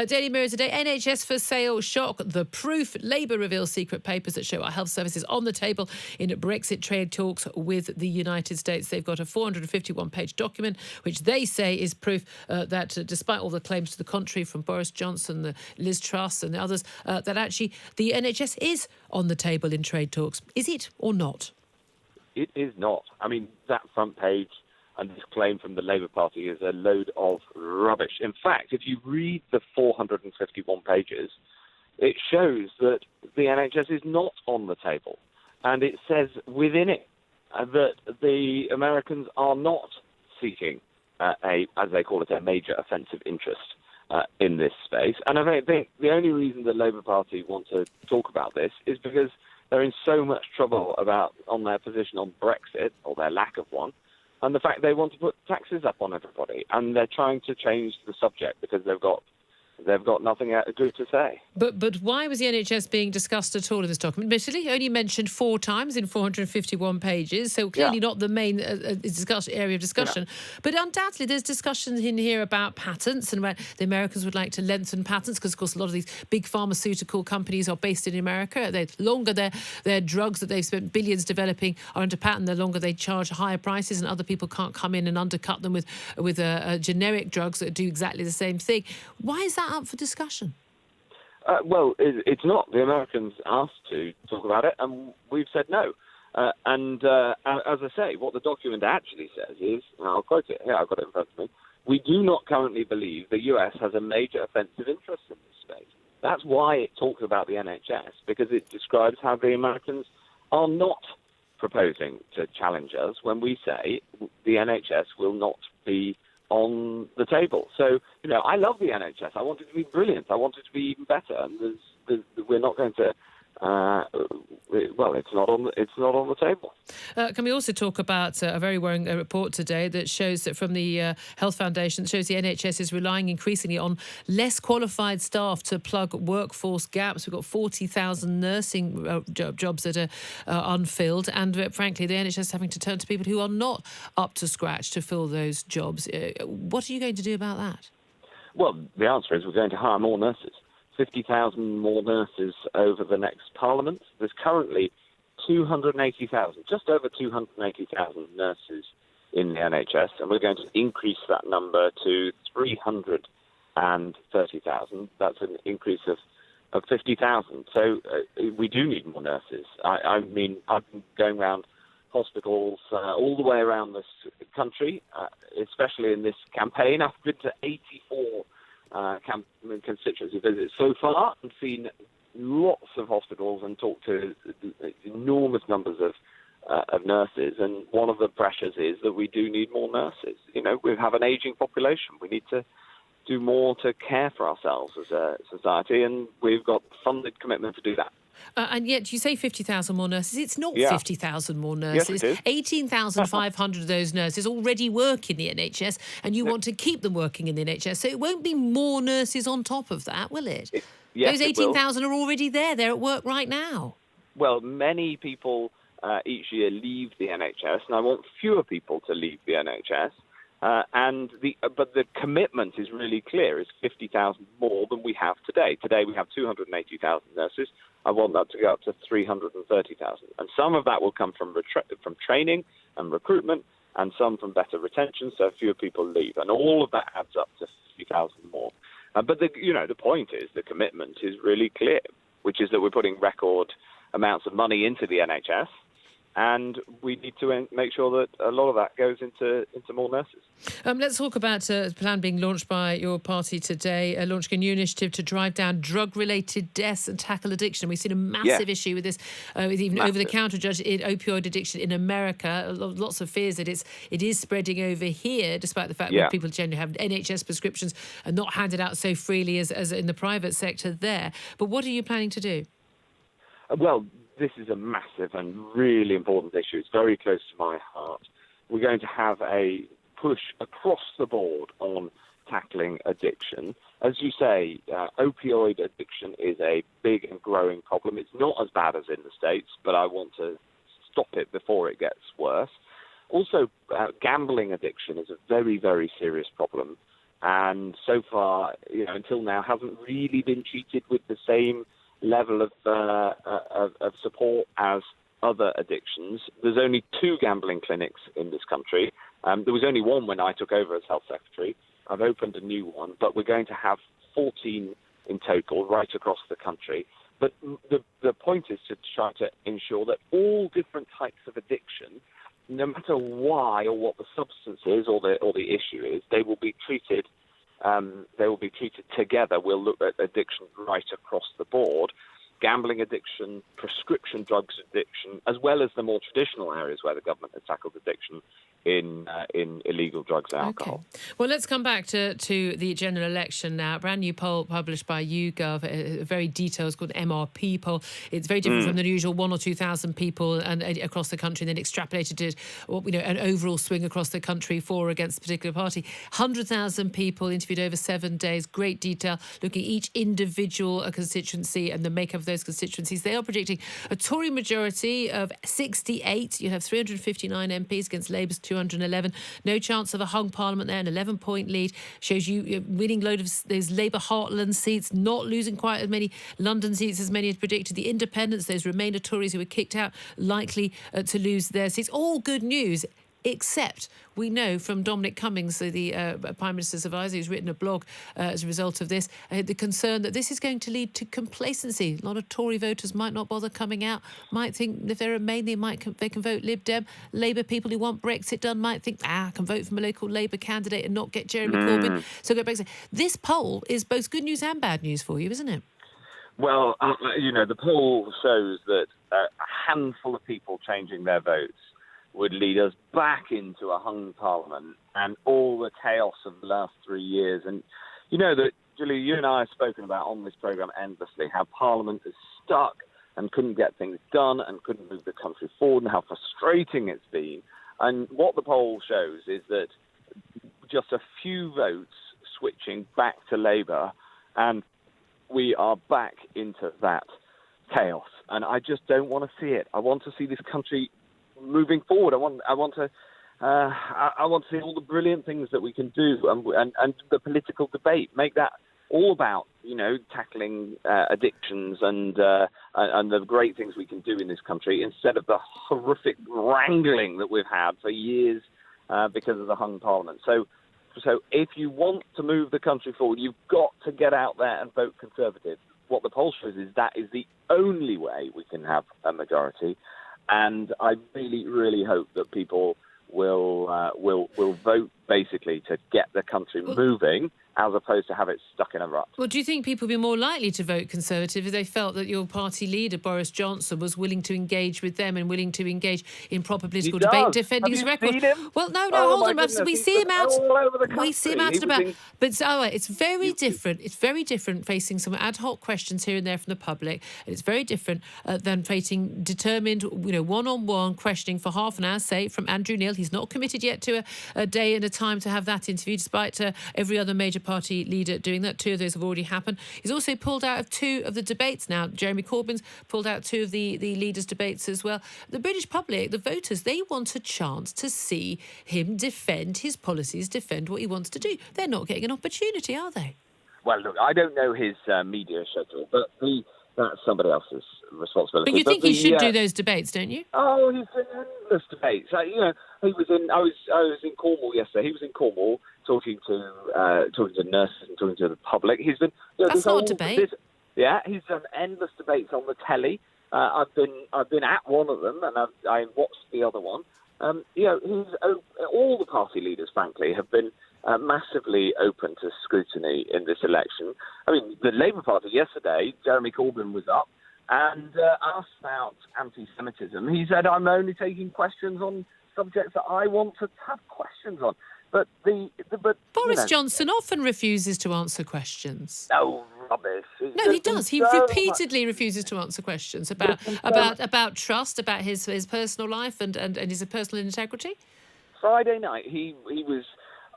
Daily Mirror today, NHS for sale, shock, the proof. Labour reveals secret papers that show our health services on the table in Brexit trade talks with the United States. They've got a 451-page document, which they say is proof that despite all the claims to the contrary from Boris Johnson, the Liz Truss and the others, that actually the NHS is on the table in trade talks. Is it or not? It is not. I mean, that front page and this claim from the Labour Party is a load of rubbish. In fact, if you read the 451 pages, it shows that the NHS is not on the table. And it says within it that the Americans are not seeking as they call it, a major offensive interest in this space. And I think the only reason the Labour Party want to talk about this is because they're in so much trouble on their position on Brexit, or their lack of one, and the fact they want to put taxes up on everybody, and they're trying to change the subject because they've got nothing good to say. But why was the NHS being discussed at all in this document? Admittedly, only mentioned 4 times in 451 pages, so clearly not the main area of discussion. Yeah. But undoubtedly, there's discussion in here about patents and about the Americans would like to lengthen patents because, of course, a lot of these big pharmaceutical companies are based in America. The longer their drugs that they've spent billions developing are under patent, the longer they charge higher prices, and other people can't come in and undercut them with generic drugs that do exactly the same thing. Why is that up for discussion? Well, it's not. The Americans asked to talk about it, and we've said no. And as I say, what the document actually says is, and I'll quote it here, I've got it in front of me, we do not currently believe the US has a major offensive interest in this space. That's why it talks about the NHS, because it describes how the Americans are not proposing to challenge us when we say the NHS will not be on the table. So, I love the NHS. I want it to be brilliant. I want it to be even better. And we're not going to. It's not on the table. Can we also talk about a very worrying report today that shows that from the Health Foundation, that shows the NHS is relying increasingly on less qualified staff to plug workforce gaps. We've got 40,000 nursing jobs that are unfilled, and frankly, the NHS is having to turn to people who are not up to scratch to fill those jobs. What are you going to do about that? Well, the answer is we're going to hire more nurses. 50,000 more nurses over the next Parliament. There's currently 280,000, just over 280,000 nurses in the NHS, and we're going to increase that number to 330,000. That's an increase of 50,000. So we do need more nurses. I mean, I've been going around hospitals all the way around this country, especially in this campaign. I've been to 84 constituency visits so far and seen lots of hospitals and talked to enormous numbers of nurses. And one of the pressures is that we do need more nurses. We have an aging population. We need to do more to care for ourselves as a society, and we've got funded commitment to do that. And yet you say 50,000 more nurses. It's not 50,000 more nurses. Yes, it is. 18,500 of those nurses already work in the NHS, and you want to keep them working in the NHS. So it won't be more nurses on top of that, will it? Yes, those 18,000 are already there. They're at work right now. Well, many people each year leave the NHS, and I want fewer people to leave the NHS. But the commitment is really clear. It's 50,000 more than we have today. Today we have 280,000 nurses. I want that to go up to 330,000. And some of that will come from training and recruitment, and some from better retention, so fewer people leave. And all of that adds up to 50,000 more. But the point is, the commitment is really clear, which is that we're putting record amounts of money into the NHS, and we need to make sure that a lot of that goes into more nurses. Let's talk about a plan being launched by your party today, launching a new initiative to drive down drug-related deaths and tackle addiction. We've seen a massive issue with this, with even over-the-counter drugs in opioid addiction in America. Lots of fears that it is spreading over here, despite the fact that people generally have NHS prescriptions and not handed out so freely as in the private sector there. But what are you planning to do? Well, this is a massive and really important issue. It's very close to my heart. We're going to have a push across the board on tackling addiction. As you say, opioid addiction is a big and growing problem. It's not as bad as in the States, but I want to stop it before it gets worse. Also, gambling addiction is a very, very serious problem. and so far, until now, hasn't really been treated with the same level of support as other addictions. There's only 2 gambling clinics in this country. There was only one when I took over as health secretary. I've opened a new one, but we're going to have 14 in total right across the country. But the point is to try to ensure that all different types of addiction, no matter why or what the substance is or the issue is, they will be treated. They will be treated together. We'll look at addiction right across the board. Gambling addiction, prescription drugs addiction, as well as the more traditional areas where the government has tackled addiction in illegal drugs and alcohol. Okay. Well, let's come back to the general election now. A brand new poll published by YouGov, a very detailed, it's called MRP poll. It's very different from the usual 1,000 or 2,000 people and across the country, and then extrapolated it, an overall swing across the country for or against a particular party. 100,000 people interviewed over 7 days, great detail, looking at each individual constituency and the makeup of those constituencies. They are predicting a Tory majority of 68. You have 359 MPs against Labour's 211. No chance of a hung parliament there, an 11-point lead. Shows you winning load of those Labour heartland seats, not losing quite as many London seats as many had predicted. The independents, those Remainer Tories who were kicked out, likely to lose their seats. All good news, except we know from Dominic Cummings, the Prime Minister's advisor, who's written a blog as a result of this, the concern that this is going to lead to complacency. A lot of Tory voters might not bother coming out, might think if they remain, they can vote Lib Dem. Labour people who want Brexit done might think, I can vote from a local Labour candidate and not get Jeremy Corbyn, so go Brexit. This poll is both good news and bad news for you, isn't it? Well, the poll shows that a handful of people changing their votes would lead us back into a hung parliament and all the chaos of the last 3 years. And that, Julie, you and I have spoken about on this programme endlessly, how Parliament is stuck and couldn't get things done and couldn't move the country forward, and how frustrating it's been. And what the poll shows is that just a few votes switching back to Labour, and we are back into that chaos. And I just don't want to see it. I want to see this country moving forward. I want to see all the brilliant things that we can do, and the political debate, make that all about tackling addictions and the great things we can do in this country, instead of the horrific wrangling that we've had for years because of the hung parliament. So if you want to move the country forward, you've got to get out there and vote Conservative. What the poll shows is that is the only way we can have a majority. And I really, really hope that people will vote basically to get the country moving, as opposed to have it stuck in a rut. Well, do you think people would be more likely to vote Conservative if they felt that your party leader, Boris Johnson, was willing to engage with them and willing to engage in proper political debate, defending his record? Seen him? Well, no, hold on. We see him out. All over the country. We see him out and about. But it's very different. It's very different facing some ad hoc questions here and there from the public, and it's very different than facing determined, one-on-one questioning for half an hour, say, from Andrew Neil. He's not committed yet to a day and a time to have that interview, despite every other major party leader doing that. 2 of those have already happened. He's also pulled out of 2 of the debates now. Jeremy Corbyn's pulled out 2 of the leaders' debates as well. The British public, the voters, they want a chance to see him defend his policies, defend what he wants to do. They're not getting an opportunity, are they? Well, look, I don't know his media schedule, but that's somebody else's responsibility. But you think he should do those debates, don't you? Oh, he's in endless debates. I was in Cornwall yesterday. He was in Cornwall talking to nurses and talking to the public. He's been. That's not a debate. He's done endless debates on the telly. I've been at one of them, and I watched the other one. All the party leaders, frankly, have been massively open to scrutiny in this election. I mean, the Labour Party yesterday, Jeremy Corbyn was up and asked about anti-Semitism. He said, "I'm only taking questions on subjects that I want to have questions on." But Boris Johnson often refuses to answer questions. No, rubbish. No, he does. He repeatedly refuses to answer questions about trust, about his personal life and his personal integrity. Friday night, he was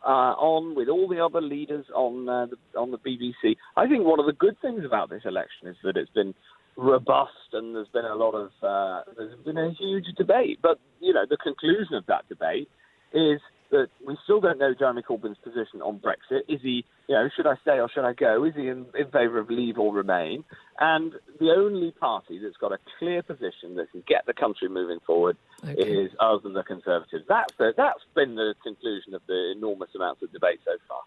on with all the other leaders on the BBC. I think one of the good things about this election is that it's been robust, and there's been a huge debate. But the conclusion of that debate is that we still don't know Jeremy Corbyn's position on Brexit. Is he, should I stay or should I go? Is he in favour of leave or remain? And the only party that's got a clear position that can get the country moving forward is us and the Conservatives. That's been the conclusion of the enormous amounts of debate so far.